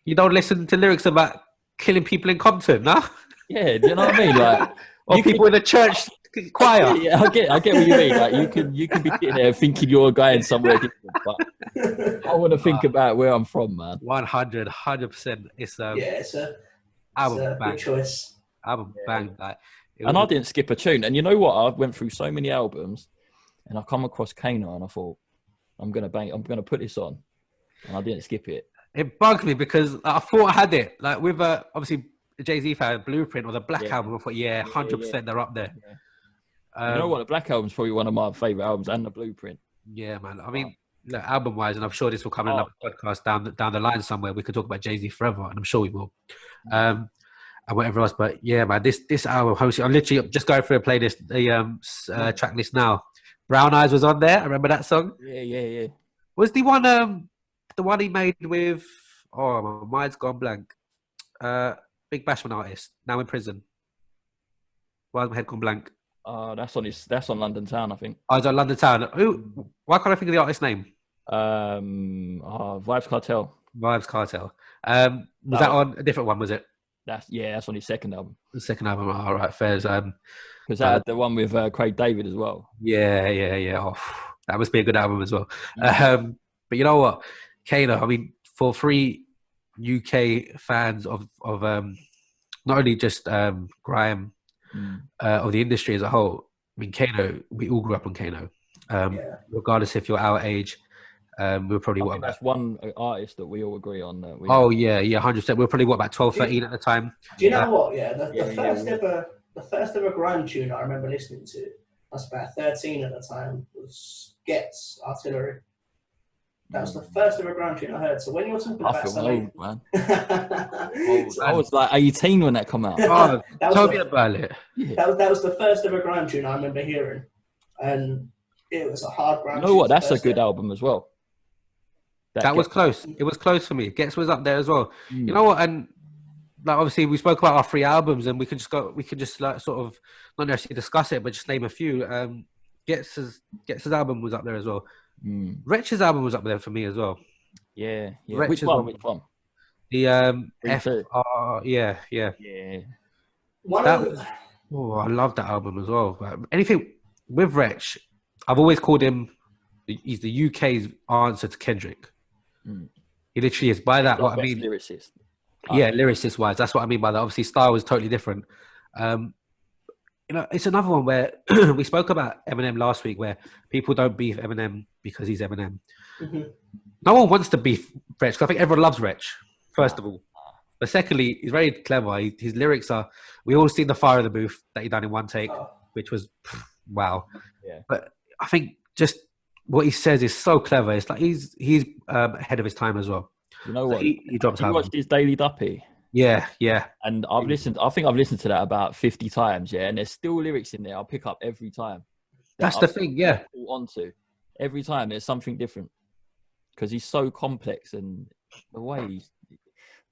you don't listen to lyrics about killing people in Compton, no? Yeah, do you know what I mean? Like, or people in a church choir. Yeah, I get what you mean. Like, you can be sitting there thinking you're going somewhere different, but I want to think about where I'm from, man. 100%. It's a album good choice. Album bang. Like, and I didn't skip a tune. And you know what? I went through so many albums, and I come across Kano, and I thought, I'm gonna put this on, and I didn't skip it. It bugged me because I thought I had it. Like with obviously the Jay-Z fan Blueprint or the Black Album. I thought, 100% they're up there. Yeah. You know what? The Black Album's probably one of my favorite albums, and the Blueprint. Yeah, man. I mean, album wise, and I'm sure this will come in another podcast down the line somewhere. We could talk about Jay-Z forever, and I'm sure we will. And whatever else, but yeah, man, this album, I'm literally just going through a playlist, the track list now. Brown Eyes was on there. I remember that song. Yeah. Was the one he made with? Oh, my mind's gone blank. Big Bashman artist, now in prison. Why is my head gone blank? That's on London Town, I think. Oh, it's on London Town. Who? Why can't I think of the artist's name? Vibes Cartel. Vibes Cartel. Was that on a different one? Was it? That's on his second album. The second album. All right, fairs. Because that had the one with Craig David as well. Yeah. Oh, that must be a good album as well. But you know what, Kano, I mean, for 3 UK fans of not only just grime, of the industry as a whole, I mean, Kano, we all grew up on Kano. Regardless if you're our age, we were probably that's one artist that we all agree on. 100%. We were probably about 12, 13 at the time. Do you know what? Yeah, the first ever grime tune I remember listening to, I was about 13 at the time, was Gets Artillery. That was the first ever grime tune I heard. So when you're talking about something, man. I was like 18 when that came out. Oh, tell me about it. That was the first ever grime tune I remember hearing, and it was a hard grime. You know what? That's a good album as well. That was close. It was close for me. Gets was up there as well. You know what? And like obviously we spoke about our 3 albums, and we can just like sort of not necessarily discuss it, but just name a few. Gets' album was up there as well. Wretch's album was up there for me as well. Yeah. Which one? The FR, yeah. I love that album as well. But anything with Wretch, I've always called him. He's the UK's answer to Kendrick. He literally is. By that, what I mean, lyricist. Yeah, lyricist wise, that's what I mean by that. Obviously, style is totally different. It's another one where we spoke about Eminem last week, where people don't beef Eminem because he's Eminem. No one wants to beef Wretch, because I think everyone loves Wretch, first of all. But secondly, he's very clever. His lyrics are... We all seen the Fire in the Booth that he done in one take, which was, wow. Yeah. But I think just what he says is so clever. It's like he's ahead of his time as well. You know what? He drops out. You watched his Daily Duppy? Yeah. And I think I've listened to that about 50 times, and there's still lyrics in there I'll pick up every time. That's the thing, yeah. Onto. Every time there's something different. Because he's so complex, and the way he's...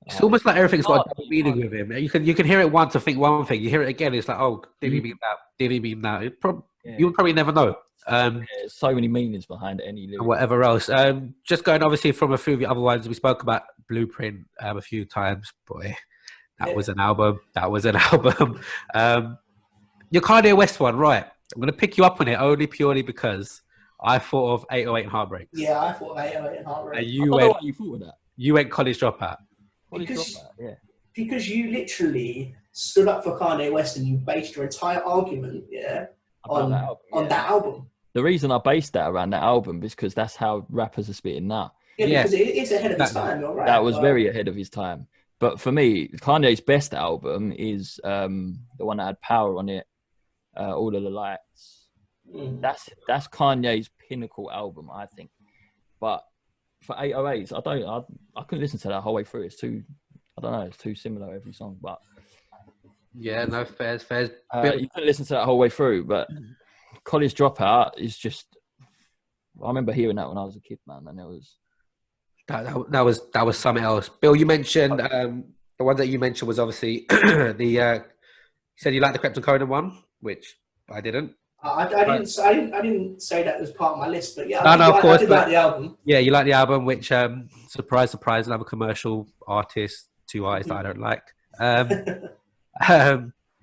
It's almost like everything's got a double meaning with him. You can hear it once and think one thing. You hear it again, it's like, oh, did he mean that? Did he mean that? You would probably never know. There's so many meanings behind any lyric. And whatever else. Just going obviously from a few of the other ones, we spoke about Blueprint a few times. Boy, that was an album. Your Kanye West one, right? I'm going to pick you up on it only purely because I thought of 808 and Heartbreak. Yeah, I thought of 808 and Heartbreak. And you thought of that. You went College Dropout. Because you literally stood up for Kanye West and you based your entire argument, on that album. The reason I based that around that album is because that's how rappers are spitting now. Yeah, because it is ahead of his time, you're right. That was very ahead of his time. But for me, Kanye's best album is the one that had Power on it, All of the Lights. That's Kanye's pinnacle album, I think. But for 808s, I couldn't listen to that whole way through. It's too similar every song. But yeah, no, fairs. You couldn't listen to that whole way through, but College Dropout is just... I remember hearing that when I was a kid, man, and it was... That was something else. Bill, you mentioned the one that you mentioned was obviously you said you liked the Krypton Conan one, which I didn't. I didn't say that was part of my list, but yeah, of course, I did like the album. Yeah, you like the album, which surprise, another commercial artist, 2 artists that I don't like.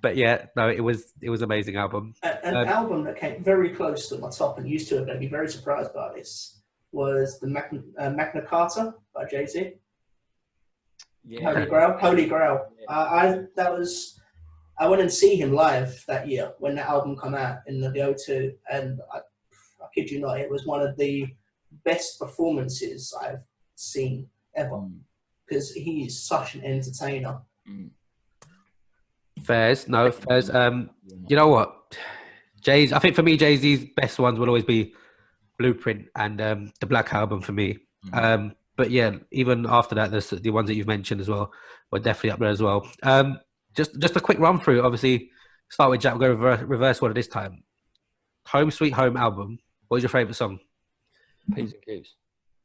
But yeah, no, it was amazing album. An album that came very close to my top, and used to have been very surprised by this, was the Magna Carta by Jay-Z. Yeah. Holy Grail. I went and see him live that year when that album came out in the O2, and I kid you not, it was one of the best performances I've seen ever, because he is such an entertainer. Fairs. You know what? I think for me, Jay-Z's best ones will always be Blueprint, and the Black Album for me. But yeah, even after that, there's the ones that you've mentioned as well were definitely up there as well. Just a quick run through. Obviously, start with Jack. We'll go reverse order this time. Home Sweet Home album. What was your favourite song? P's and Q's.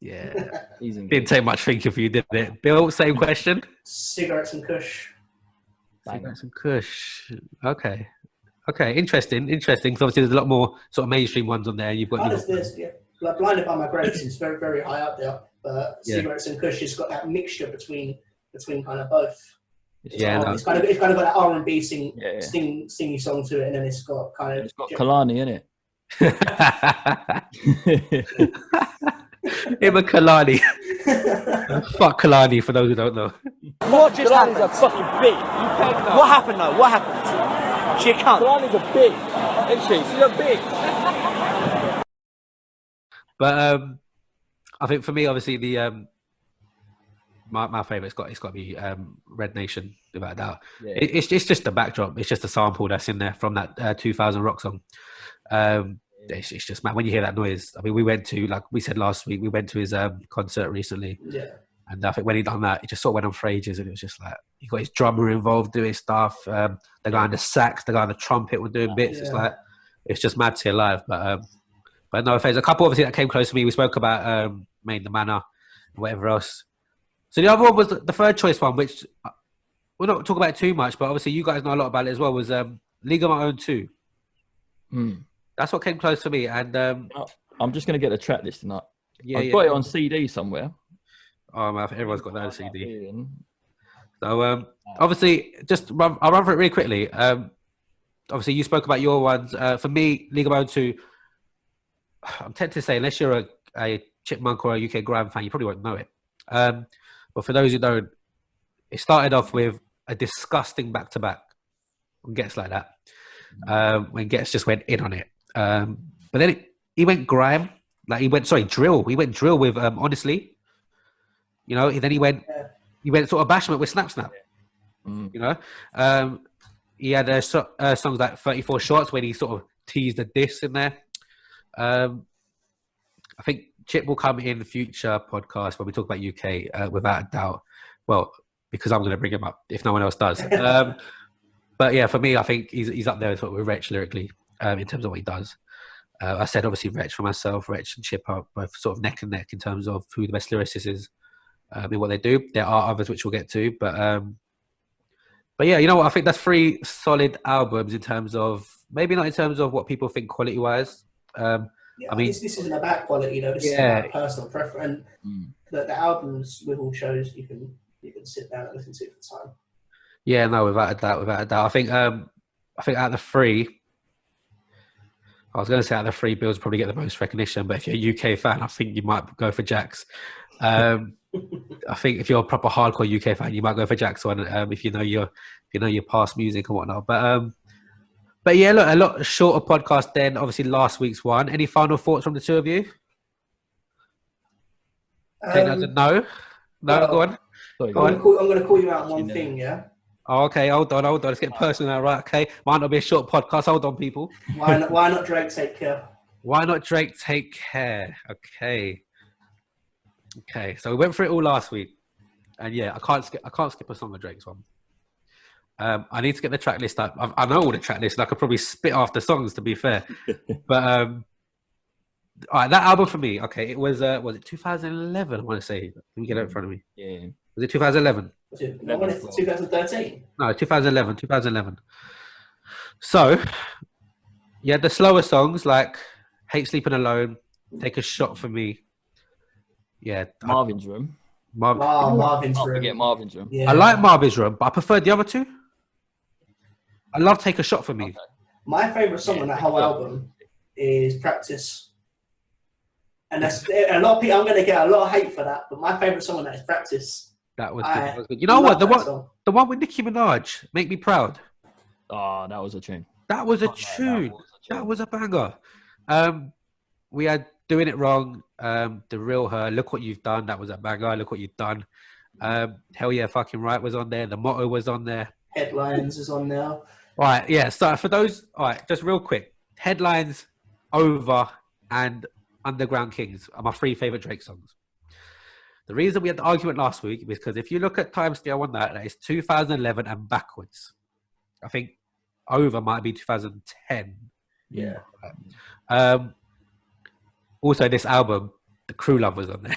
Yeah. Didn't take much thinking for you, did it? Bill, same question. Cigarettes and Kush. Cigarettes and Kush. Okay. Interesting. Because obviously there's a lot more sort of mainstream ones on there. You've got. Like Blinded by My Grace is very, very high up there. But Cigarettes and Kush has got that mixture between kind of both. It's kind of got that R&B singy song to it, and then it's got kind of. It's got Kalani in it. Him and Kalani. Fuck Kalani, for those who don't know. What just happened? A fucking bee. What happened though? What happened? She can't. Kalani's a bee, isn't she? She's a bee. But I think for me, obviously, the my favourite it's got to be Red Nation, without a doubt. Yeah. It's just the backdrop. It's just a sample that's in there from that 2000 rock song. It's just, man, when you hear that noise. I mean, we went to, like we said last week, we went to his concert recently. Yeah. And I think when he done that, he just sort of went on for ages, and it was just like, he got his drummer involved doing stuff. The guy on the sax, the guy on the trumpet were doing bits. It's like, it's just mad to see it live. But no, there's a couple obviously that came close to me. We spoke about Main the Manor and whatever else. So the other one was the third choice one, which we're not talking about it too much, but obviously you guys know a lot about it as well, was League of My Own 2. That's what came close for me. And I'm just going to get the track listing up. I've got it on CD somewhere. Oh man, everyone's got that on CD. So obviously, I'll run through it really quickly. Obviously, you spoke about your ones. For me, League of My Own 2, I'm tempted to say, unless you're a Chipmunk or a UK Grime fan, you probably won't know it. But for those who don't, it started off with a disgusting back-to-back when Gets like that. When Gets just went in on it. But then he went grime. Like he went drill. He went drill with Honestly. You know, then he went sort of bashment with Snap Snap. You know, he had songs like 34 Shots when he sort of teased a diss in there. I think Chip will come in future podcasts when we talk about UK, without a doubt. Well, because I'm going to bring him up if no one else does. But yeah, for me, I think he's up there sort of with Wretch lyrically, in terms of what he does. I said obviously Wretch for myself. Wretch and Chip are both sort of neck and neck in terms of who the best lyricist is in what they do. There are others which we'll get to, but yeah, you know what? I think that's 3 solid albums in terms of, maybe not in terms of what people think quality wise. I mean, this isn't about quality, though. This is about personal preference. And the albums with all shows you can sit down and listen to for time. Yeah, no, without a doubt. I think out of the 3, I was going to say out of the 3, Bills probably get the most recognition. But if you're a UK fan, I think you might go for Jax. I think if you're a proper hardcore UK fan, you might go for Jax one. If you know your past music and whatnot. But yeah, look, a lot shorter podcast than obviously last week's one. Any final thoughts from the two of you? No, go on. I'm going to call you out on one thing, yeah? Oh, okay, hold on. Let's get personal now, right? Okay, might not be a short podcast. Hold on, people. Why not Drake Take Care? Why not Drake Take Care? Okay. So we went through it all last week, and yeah, I can't skip a song of Drake's one. I need to get the track list up. I know all the track list, and I could probably spit off the songs, to be fair. But all right, that album for me. Okay, it was it 2011? I want to say. Let me get it in front of me. Yeah. Was it 2011? Was it 2013? No, 2011. So, you had the slower songs like Hate Sleeping Alone, Take a Shot for Me. Yeah. Marvin's Room. Marvin's Room. Forget Marvin's Room. Yeah. I like Marvin's Room, but I prefer the other two. I love Take a Shot for Me. Okay. My favourite song on that whole album is Practice. And that's a lot of people. I'm going to get a lot of hate for that, but my favourite song on that is Practice. That was good. You know what? The one with Nicki Minaj, Make Me Proud. Oh, that was a tune. That was a tune. That was a banger. We had Doing It Wrong, The Real Her, Look What You've Done. That was a banger. Look What You've Done. Hell Yeah, Fucking Right was on there. The Motto was on there. Headlines is on there. All right, yeah. So for those, all right, just real quick. Headlines, Over, and Underground Kings are my 3 favorite Drake songs. The reason we had the argument last week is because if you look at timescale on that is 2011 and backwards. I think over might be 2010. Yeah. Also, this album, The Crew Love was on there.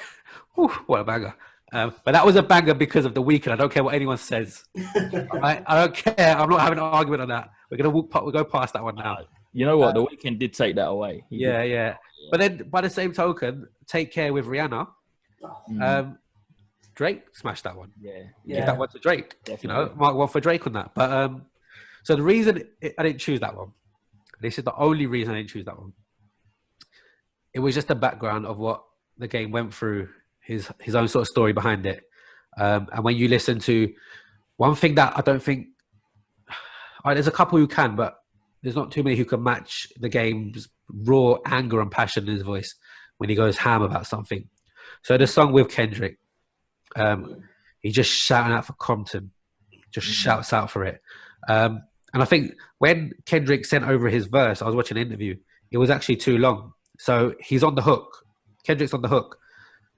Whew, what a banger. But that was a banger because of The Weeknd. I don't care what anyone says. I don't care. I'm not having an argument on that. We'll go past that one now. You know what? The Weeknd did take that away. Yeah. But then, by the same token, Take Care with Rihanna. Drake smashed that one. Yeah. Give that one to Drake. Definitely. You know, mark one for Drake on that. But so the reason I didn't choose that one, this is the only reason I didn't choose that one. It was just the background of what the game went through, his own sort of story behind it. And when you listen to one thing that I don't think, there's a couple who can, but there's not too many who can match the game's raw anger and passion in his voice when he goes ham about something. So the song with Kendrick, he just shouting out for Compton, just shouts out for it. And I think when Kendrick sent over his verse, I was watching an interview, it was actually too long. So he's on the hook. Kendrick's on the hook.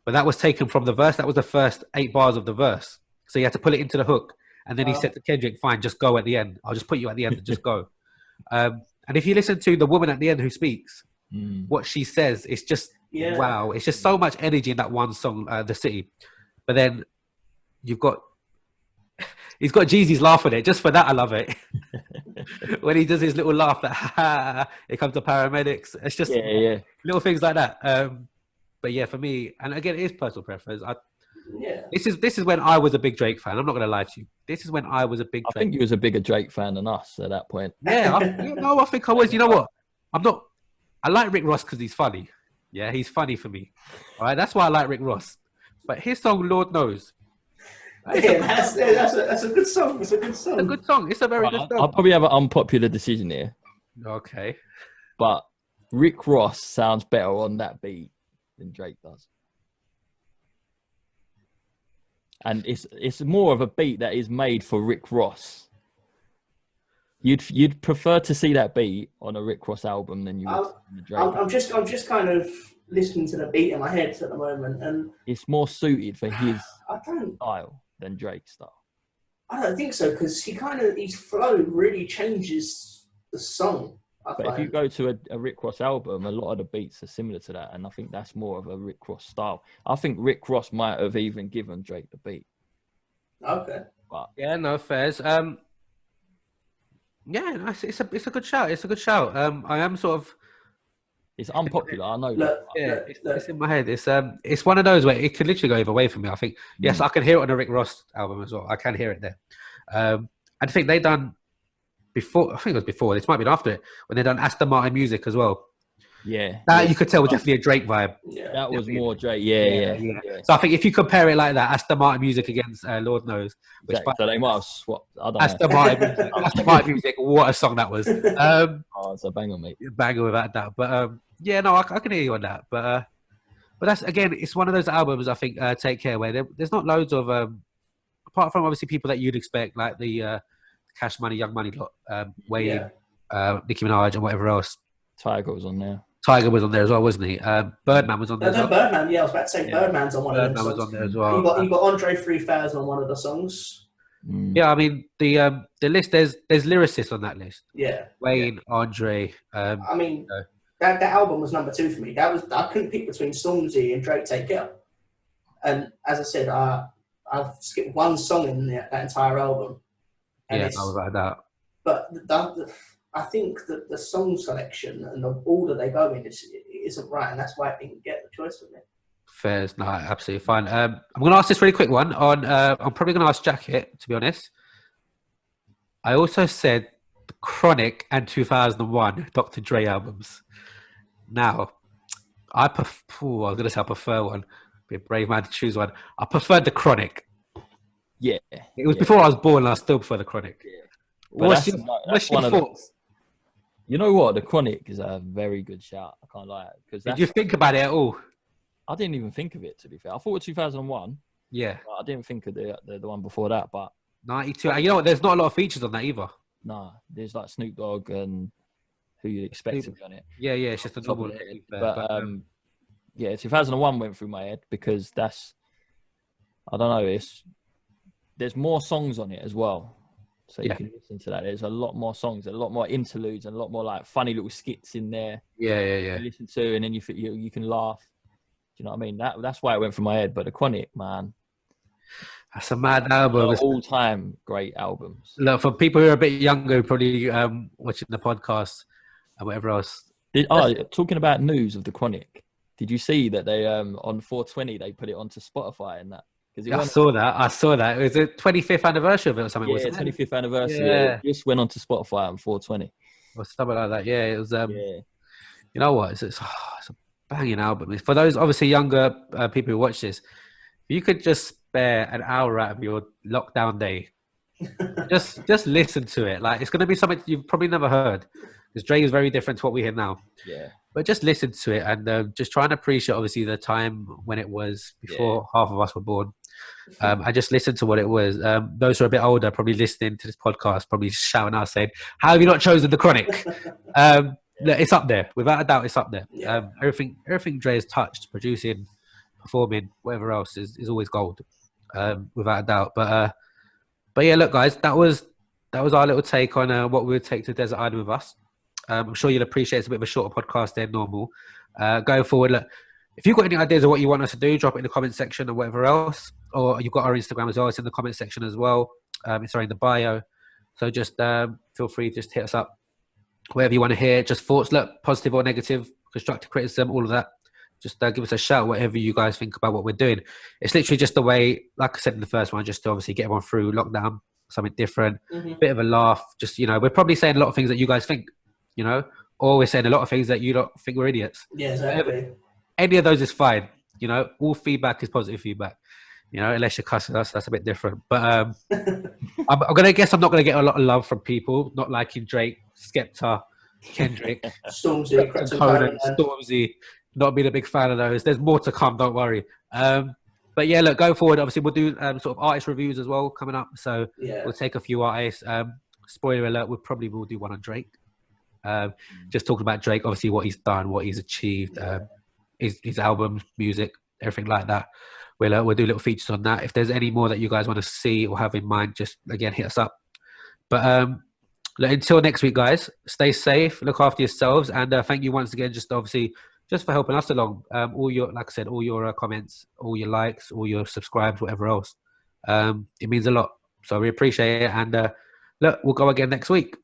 But that was taken from the verse. That was the first 8 bars of the verse. So he had to put it into the hook. And then he said to Kendrick, fine, just go at the end. I'll just put you at the end and just go. And if you listen to the woman at the end who speaks, what she says, it's just, wow. It's just so much energy in that one song, The City. But then he's got Jeezy's laugh on it. Just for that, I love it. When he does his little laugh, that here comes the paramedics. It's just little things like that. But yeah, for me, and again, it is personal preference. This is when I was a big Drake fan. I'm not going to lie to you. This is when I was a big Drake fan. I think you was a bigger Drake fan than us at that point. Yeah, I think I was. You know what? I like Rick Ross because he's funny. Yeah, he's funny for me. All right, that's why I like Rick Ross. But his song, Lord Knows. That's a good song. It's a good song. It's a good song. It's a very good song. I'll probably have an unpopular decision here. Okay. But Rick Ross sounds better on that beat than Drake does. And it's more of a beat that is made for Rick Ross. You'd prefer to see that beat on a Rick Ross album than you would on the Drake. I'm just kind of listening to the beat in my head at the moment, and it's more suited for his style than Drake's style. I don't think so, because his flow really changes the song. But if you go to a Rick Ross album, a lot of the beats are similar to that, and I think that's more of a Rick Ross style. I think Rick Ross might have even given Drake the beat. Okay. But yeah, no fairs. Yeah, it's a good shout. It's a good shout. I am sort of. It's unpopular. I know that. Yeah, it's in my head. It's one of those where it could literally go either way for me. I think yes, I can hear it on a Rick Ross album as well. I can hear it there. I think they done before. I think it was before. This might be after it when they done Aston Martin Music as well. Yeah, that you could tell was definitely a Drake vibe. Yeah, that was more Drake. Yeah. So I think if you compare it like that, Aston Martin Music against Lord Knows, which so they might have swapped. I don't Aston Martin Music, what a song that was. It's a banger, mate. Banger without doubt. But yeah, no, I can hear you on that. But that's again, it's one of those albums. I think Take Care, where there's not loads of apart from obviously people that you'd expect, like the Cash Money, Young Money lot, Wayne, Nicki Minaj, and whatever else. Tiger was on there. Tiger was on there as well, wasn't he? Birdman was on there. No, Birdman. Yeah, I was about to say Birdman's on one of them songs. Birdman was on there as well. You got Andre 3000 on one of the songs. Yeah, I mean the list. There's lyricists on that list. Yeah, Wayne, Andre. I mean, that album was number 2 for me. I couldn't pick between Stormzy and Drake Take Care. And as I said, I've skipped one song in that entire album. And I was like that. But I think that the song selection and the order they go in isn't right, and that's why I didn't get the choice for me. Fair, no, absolutely fine. I'm going to ask this really quick one. I'm probably going to ask Jacket, to be honest. I also said the Chronic and 2001 Dr. Dre albums. Now, I was going to say I prefer one. Be a brave man to choose one. I preferred the Chronic. Yeah. It was before I was born, and I still prefer the Chronic. Yeah. What's your thoughts? You know what? The Chronic is a very good shout. I can't lie. Did you think about it at all? I didn't even think of it, to be fair. I thought it was 2001. Yeah. I didn't think of the one before that, but 92. You know what? There's not a lot of features on that either. No, there's like Snoop Dogg and who you'd expect to be on it. Yeah, it's just a double. But Yeah, 2001 went through my head because that's, I don't know, there's more songs on it as well. So you can listen to that. There's a lot more songs, a lot more interludes, and a lot more like funny little skits in there. Yeah. You listen to, and then you can laugh. Do you know what I mean? That's why it went through my head. But the Chronic, man, that's a mad album. All-time great albums. Look, for people who are a bit younger, probably watching the podcast and whatever else. Talking about news of the Chronic, did you see that they on 420 they put it onto Spotify and that? I saw that. It was the 25th anniversary of it or something. Yeah, wasn't it? 25th anniversary. Yeah. It just went on to Spotify on 420. Or something like that. Yeah, it was. You know what? It's a banging album. For those obviously younger people who watch this, if you could just spare an hour out of your lockdown day, just listen to it. Like, it's going to be something you've probably never heard, because Dre is very different to what we hear now. Yeah. But just listen to it and just try and appreciate, obviously, the time when it was before half of us were born. I just listened to what it was. Those who are a bit older, probably listening to this podcast, probably shouting out saying, "How have you not chosen the Chronic?" It's up there, without a doubt. It's up there. Everything Dre has touched, producing, performing, whatever else is always gold, without a doubt. But yeah, look, guys, that was our little take on what we would take to Desert Island with us. I'm sure you'll appreciate it's a bit of a shorter podcast than normal. Going forward, look, if you've got any ideas of what you want us to do, drop it in the comment section or whatever else. Or you've got our Instagram as well. It's in the comment section as well. It's in the bio. So just feel free to just hit us up. Whatever you want to hear, just thoughts, look, positive or negative, constructive criticism, all of that. Just give us a shout, whatever you guys think about what we're doing. It's literally just the way, like I said in the first one, just to obviously get everyone through lockdown, something different, bit of a laugh. Just, we're probably saying a lot of things that you guys think, or we're saying a lot of things that you don't think we're idiots. Yeah, exactly. Any of those is fine. All feedback is positive feedback. Unless you're cussing us, that's a bit different. But I'm going to guess I'm not going to get a lot of love from people not liking Drake, Skepta, Kendrick, Stormzy, Conan, Stormzy, not being a big fan of those. There's more to come, don't worry. But yeah, look, going forward, obviously we'll do sort of artist reviews as well coming up. So we'll take a few artists. Spoiler alert, we probably will do one on Drake. Just talking about Drake, obviously what he's done, what he's achieved, his albums, music, everything like that. We'll do little features on that. If there's any more that you guys want to see or have in mind, just again hit us up. But until next week, guys, stay safe, look after yourselves, and thank you once again, just for helping us along. All your, like I said, all your comments, all your likes, all your subscribes, whatever else. It means a lot. So we appreciate it, and look, we'll go again next week.